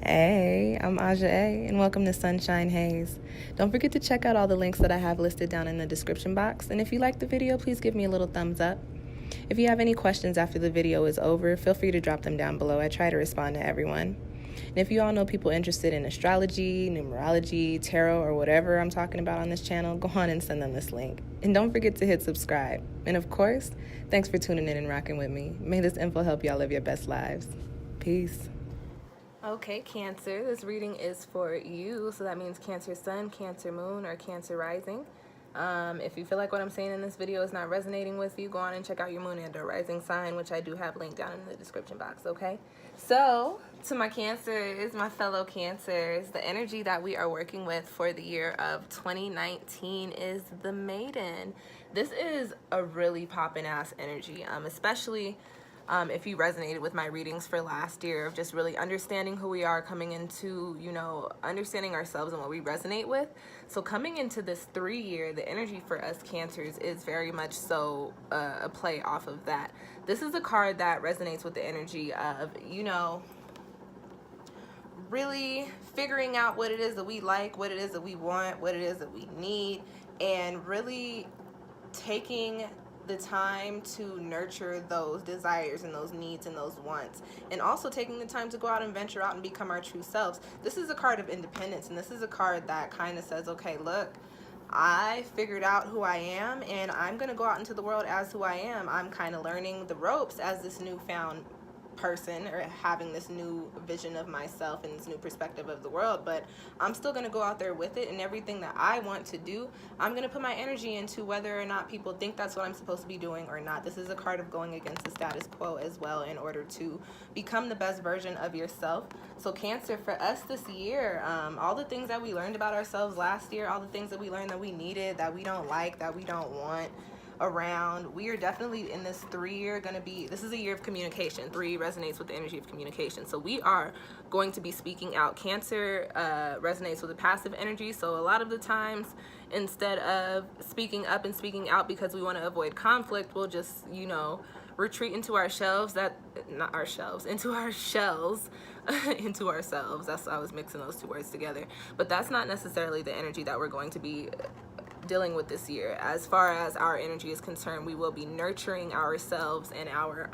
Hey, I'm Aja A, and welcome to Sunshine Haze. Don't forget to check out all the links that I have listed down in the description box, and if you like the video, please give me a little thumbs up. If you have any questions after the video is over, feel free to drop them down below. I try to respond to everyone. And if you all know people interested in astrology, numerology, tarot, or whatever I'm talking about on this channel, go on and send them this link. And don't forget to hit subscribe. And of course, thanks for tuning in and rocking with me. May this info help y'all live your best lives. Peace. Okay, Cancer, this reading is for you, so that means Cancer Sun, Cancer Moon, or Cancer Rising. If you feel like what I'm saying in this video is not resonating with you, go on and check out your Moon and or Rising sign, which I do have linked down in the description box, okay? So, to my Cancers, my fellow Cancers, the energy that we are working with for the year of 2019 is the Maiden. This is a really poppin' ass energy, especially if you resonated with my readings for last year of just really understanding who we are, coming into, understanding ourselves and what we resonate with. So coming into this 3-year, the energy for us Cancers is very much so a play off of that. This is a card that resonates with the energy of, really figuring out what it is that we like, what it is that we want, what it is that we need, and really taking the time to nurture those desires and those needs and those wants, and also taking the time to go out and venture out and become our true selves. This is a card of independence, and this is a card that kind of says, okay, look, I figured out who I am, and I'm gonna go out into the world as who I am. I'm kind of learning the ropes as this newfound person, or having this new vision of myself and this new perspective of the world, but I'm still going to go out there with it, and everything that I want to do, I'm going to put my energy into, whether or not people think that's what I'm supposed to be doing or not. This is a card of going against the status quo as well in order to become the best version of yourself. So Cancer, for us this year, all the things that we learned about ourselves last year, all the things that we learned that we needed, that we don't like, that we don't want around, we are definitely in this 3-year this is a year of communication. 3 resonates with the energy of communication, so we are going to be speaking out. Cancer resonates with the passive energy, so a lot of the times, instead of speaking up and speaking out because we want to avoid conflict, we'll just retreat into our shelves, into our shells, into ourselves. I was mixing those 2 words together, but that's not necessarily the energy that we're going to be dealing with this year. As far as our energy is concerned, we will be nurturing ourselves and our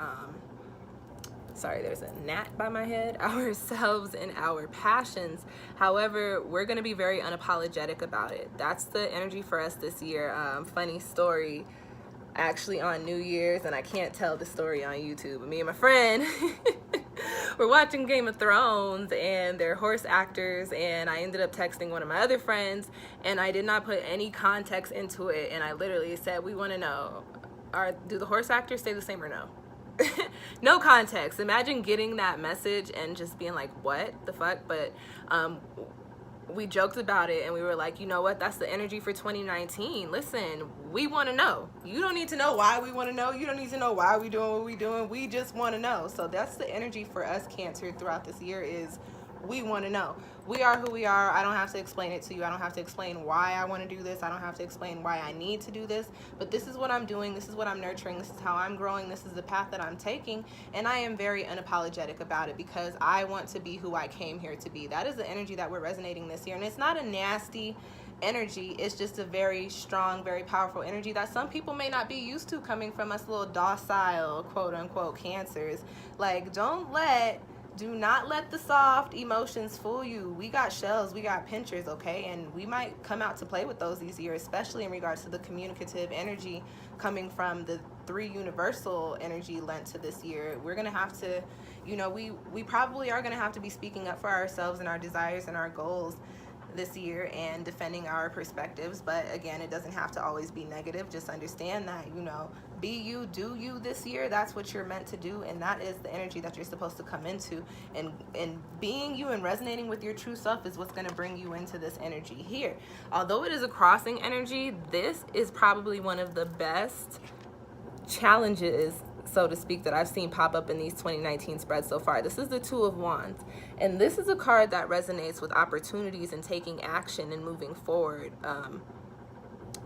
sorry, there's a gnat by my head, ourselves and our passions. However, we're going to be very unapologetic about it. That's the energy for us this year. Funny story, actually on New Year's, and I can't tell the story on YouTube, but me and my friend we're watching Game of Thrones, and they're horse actors, and I ended up texting one of my other friends, and I did not put any context into it, and I literally said, we want to know, do the horse actors stay the same or no? No context. Imagine getting that message and just being like, what the fuck? But we joked about it, and we were like, you know what, that's the energy for 2019. Listen, we want to know. You don't need to know why we want to know. You don't need to know why we doing what we doing. We just want to know. So that's the energy for us Cancer throughout this year, is we want to know. We are who we are. I don't have to explain it to you. I don't have to explain why I want to do this. I don't have to explain why I need to do this. But this is what I'm doing. This is what I'm nurturing. This is how I'm growing. This is the path that I'm taking. And I am very unapologetic about it because I want to be who I came here to be. That is the energy that we're resonating this year. And it's not a nasty energy. It's just a very strong, very powerful energy that some people may not be used to, coming from us little docile, quote unquote, Cancers. Like, do not let the soft emotions fool you. We got shells, we got pinchers, okay? And we might come out to play with those this year, especially in regards to the communicative energy coming from the 3 universal energy lent to this year. We're gonna have to, we probably are gonna have to be speaking up for ourselves and our desires and our goals this year and defending our perspectives. But again, it doesn't have to always be negative. Just understand that, be you, do you this year. That's what you're meant to do, and that is the energy that you're supposed to come into. And being you and resonating with your true self is what's going to bring you into this energy here. Although it is a crossing energy, this is probably one of the best challenges, so to speak, that I've seen pop up in these 2019 spreads so far. This is the 2 of Wands, and this is a card that resonates with opportunities and taking action and moving forward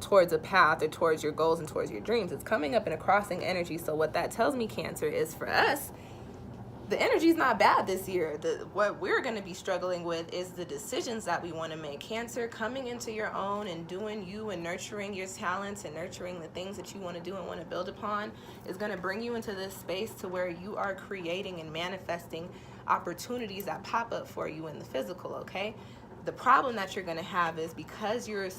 towards a path, or towards your goals and towards your dreams. It's coming up in a crossing energy. So what that tells me, Cancer, is for us, the energy's not bad this year. What we're going to be struggling with is the decisions that we want to make. Cancer, coming into your own and doing you and nurturing your talents and nurturing the things that you want to do and want to build upon is going to bring you into this space to where you are creating and manifesting opportunities that pop up for you in the physical, okay? The problem that you're going to have is because you're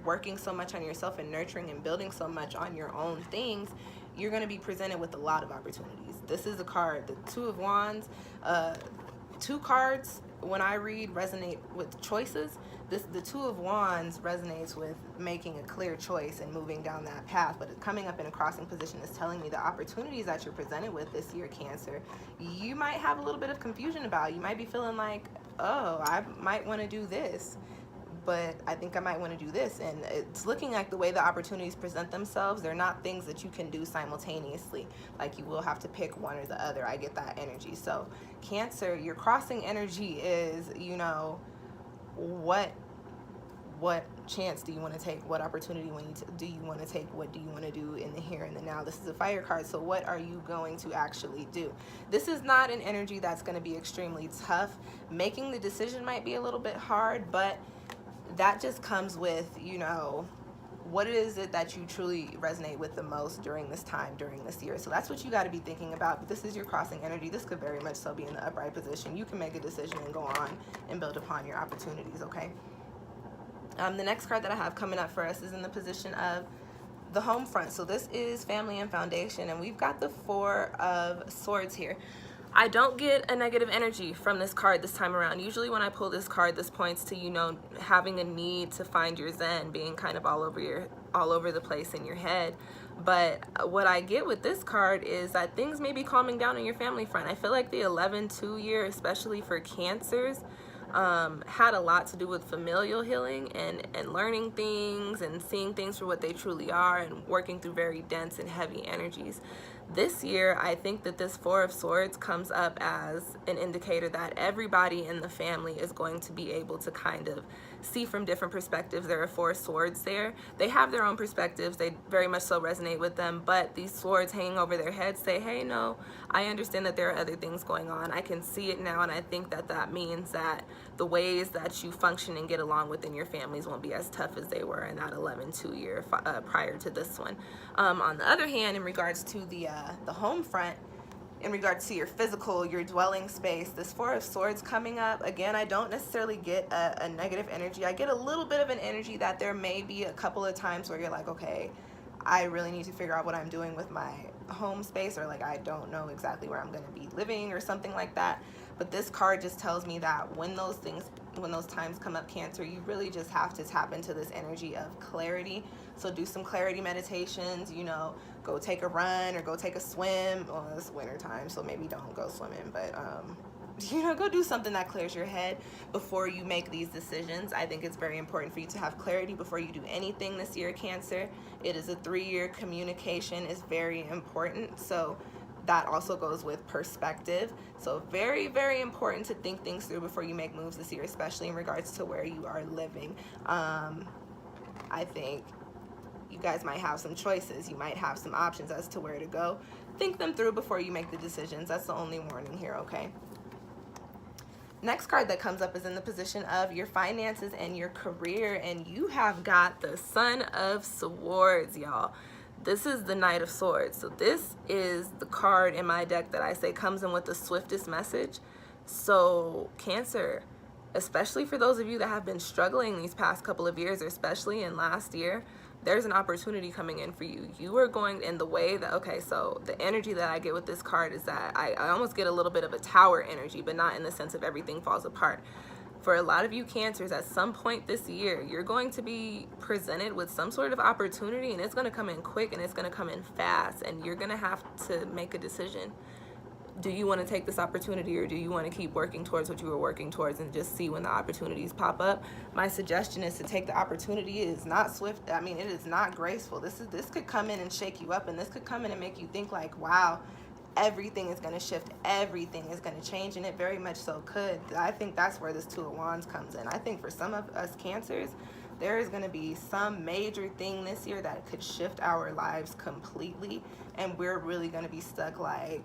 working so much on yourself and nurturing and building so much on your own things, you're going to be presented with a lot of opportunities. This is a card, the Two of Wands. Two cards, when I read, resonate with choices. The Two of Wands resonates with making a clear choice and moving down that path, but coming up in a crossing position is telling me the opportunities that you're presented with this year, Cancer, you might have a little bit of confusion about. You might be feeling like, oh, I might want to do this, but I think I might want to do this. And it's looking like the way the opportunities present themselves, they're not things that you can do simultaneously. Like you will have to pick one or the other. I get that energy. So Cancer, your crossing energy is, you know, what chance do you want to take? What opportunity do you want to take? What do you want to do in the here and the now? This is a fire card, so what are you going to actually do? This is not an energy that's going to be extremely tough. Making the decision might be a little bit hard, but that just comes with, you know, what is it that you truly resonate with the most during this time, during this year. So that's what you got to be thinking about. But this is your crossing energy. This could very much so be in the upright position. You can make a decision and go on and build upon your opportunities, okay? The next card that I have coming up for us is in the position of the home front. So this is family and foundation, and we've got the Four of Swords here. I don't get a negative energy from this card this time around. Usually when I pull this card, this points to, you know, having a need to find your zen, being kind of all over the place in your head. But what I get with this card is that things may be calming down on your family front. I feel like the 11-2 year, especially for Cancers, had a lot to do with familial healing and learning things and seeing things for what they truly are and working through very dense and heavy energies. This year, I think that this Four of Swords comes up as an indicator that everybody in the family is going to be able to kind of see from different perspectives. There are four swords there. They have their own perspectives. They very much so resonate with them, but these swords hanging over their heads say, hey, no, I understand that there are other things going on. I can see it now, and I think that that means that the ways that you function and get along within your families won't be as tough as they were in that 11-2 year prior to this one. On the other hand, in regards to the home front, in regards to your physical, your dwelling space, this Four of Swords coming up, again, I don't necessarily get a negative energy. I get a little bit of an energy that there may be a couple of times where you're like, okay, I really need to figure out what I'm doing with my home space, or like I don't know exactly where I'm going to be living or something like that. But this card just tells me that when those times come up, Cancer, you really just have to tap into this energy of clarity. So do some clarity meditations, you know, go take a run or go take a swim. Well, it's winter time, so maybe don't go swimming, but you know, go do something that clears your head before you make these decisions. I think it's very important for you to have clarity before you do anything this year, Cancer. It is a 3-year. Communication is very important, so that also goes with perspective. So very, very important to think things through before you make moves this year, especially in regards to where you are living. I think you guys might have some choices. You might have some options as to where to go. Think them through before you make the decisions. That's the only warning here, okay? Next card that comes up is in the position of your finances and your career, and you have got the Son of Swords, y'all. This is the Knight of Swords. So this is the card in my deck that I say comes in with the swiftest message. So Cancer, especially for those of you that have been struggling these past couple of years, or especially in last year, there's an opportunity coming in for you. You are going in the way that, okay, so the energy that I get with this card is that I almost get a little bit of a tower energy, but not in the sense of everything falls apart. For a lot of you Cancers, at some point this year, you're going to be presented with some sort of opportunity, and it's going to come in quick and it's going to come in fast, and you're going to have to make a decision. Do you want to take this opportunity, or do you want to keep working towards what you were working towards and just see when the opportunities pop up? My suggestion is to take the opportunity. It is not swift. I mean, it is not graceful. This could come in and shake you up, and this could come in and make you think like, wow, everything is going to shift, everything is going to change, and it very much so could. I think that's where this Two of Wands comes in. I think for some of us Cancers, there is going to be some major thing this year that could shift our lives completely, and we're really going to be stuck like,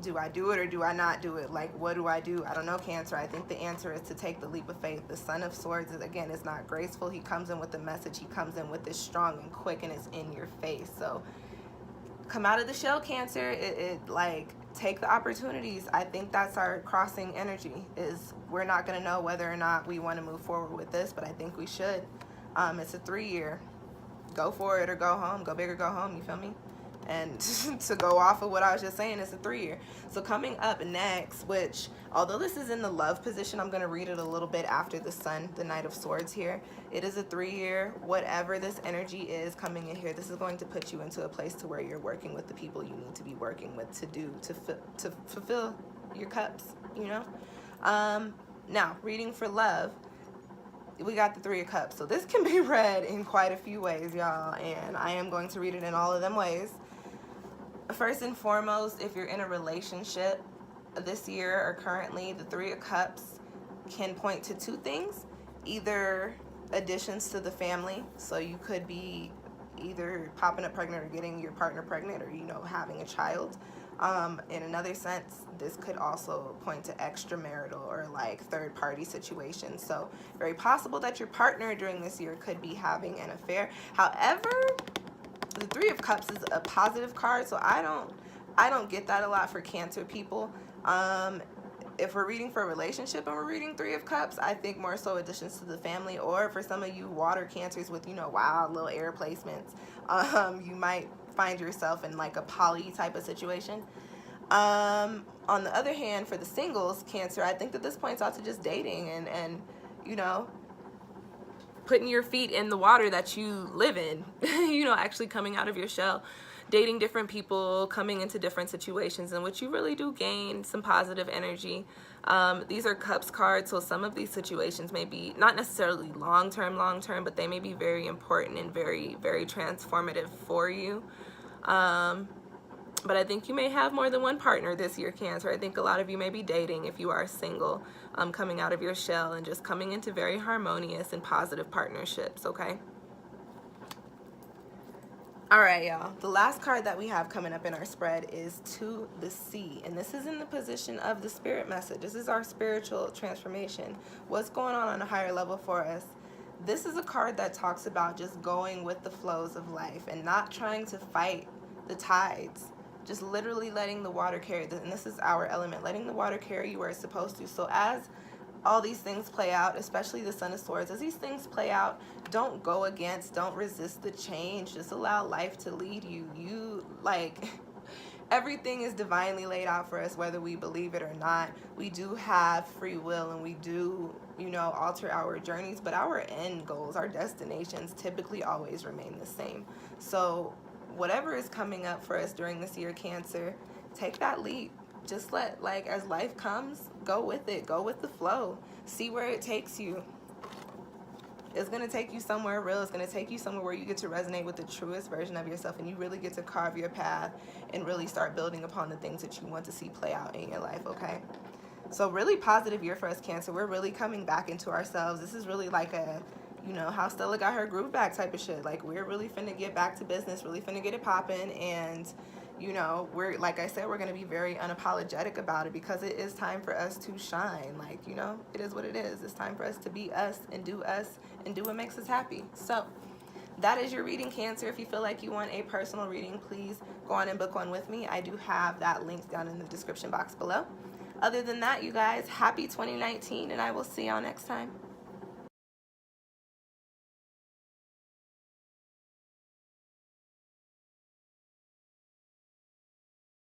do I do it or do I not do it? Like, what do I do? I don't know, Cancer. I think the answer is to take the leap of faith. The Son of Swords is, again, it's not graceful. He comes in with a message. He comes in with this strong and quick, and it's in your face. So come out of the shell, Cancer. Like, take the opportunities. I think that's our crossing energy, is we're not going to know whether or not we want to move forward with this, but I think we should. It's a 3-year. Go for it or go home. Go big or go home, you feel me? And to go off of what I was just saying, it's a 3-year. So coming up next, which, although this is in the love position, I'm going to read it a little bit after the Sun, the Knight of Swords here. It is a 3-year. Whatever this energy is coming in here, this is going to put you into a place to where you're working with the people you need to be working with to fulfill your cups, you know? Now, reading for love. We got the 3 of Cups. So this can be read in quite a few ways, y'all. And I am going to read it in all of them ways. First and foremost, if you're in a relationship this year or currently, the 3 of Cups can point to 2 things. Either additions to the family. So you could be either popping up pregnant or getting your partner pregnant, or, you know, having a child. In another sense, this could also point to extramarital or like third-party situations. So very possible that your partner during this year could be having an affair. However, the 3 of Cups is a positive card, so I don't get that a lot for Cancer people. If we're reading for a relationship and we're reading 3 of Cups, I think more so additions to the family, or for some of you water Cancers with, you know, wild little air placements, you might find yourself in like a poly type of situation. On the other hand, for the singles, Cancer, I think that this points out to just dating and you know, putting your feet in the water that you live in, you know, actually coming out of your shell, dating different people, coming into different situations in which you really do gain some positive energy. These are Cups cards, so some of these situations may be not necessarily long-term, but they may be very important and very, very transformative for you. But I think you may have more than one partner this year, Cancer. I think a lot of you may be dating if you are single, coming out of your shell and just coming into very harmonious and positive partnerships, okay? All right, y'all. The last card that we have coming up in our spread is To the Sea, and this is in the position of the spirit message. This is our spiritual transformation. What's going on a higher level for us? This is a card that talks about just going with the flows of life and not trying to fight the tides. Just literally letting the water carry, and this is our element, letting the water carry you where it's supposed to. So as all these things play out, especially the Son of Swords, as these things play out, don't go against, don't resist the change. Just allow life to lead you. You, like, everything is divinely laid out for us, whether we believe it or not. We do have free will, and we do, you know, alter our journeys, but our end goals, our destinations typically always remain the same. So whatever is coming up for us during this year, Cancer, take that leap. Just let, like, as life comes, go with it. Go with the flow. See where it takes you. It's going to take you somewhere real. It's going to take you somewhere where you get to resonate with the truest version of yourself, and you really get to carve your path and really start building upon the things that you want to see play out in your life, okay? So really positive year for us, Cancer. We're really coming back into ourselves. This is really like a, you know, how Stella got her groove back type of shit. Like, we're really finna get back to business, really finna get it popping, and, you know, we're, like I said, we're gonna be very unapologetic about it, because it is time for us to shine. Like, you know, it is what it is. It's time for us to be us and do what makes us happy. So that is your reading, Cancer. If you feel like you want a personal reading, please go on and book one with me. I do have that link down in the description box below. Other than that, you guys, happy 2019, and I will see y'all next time.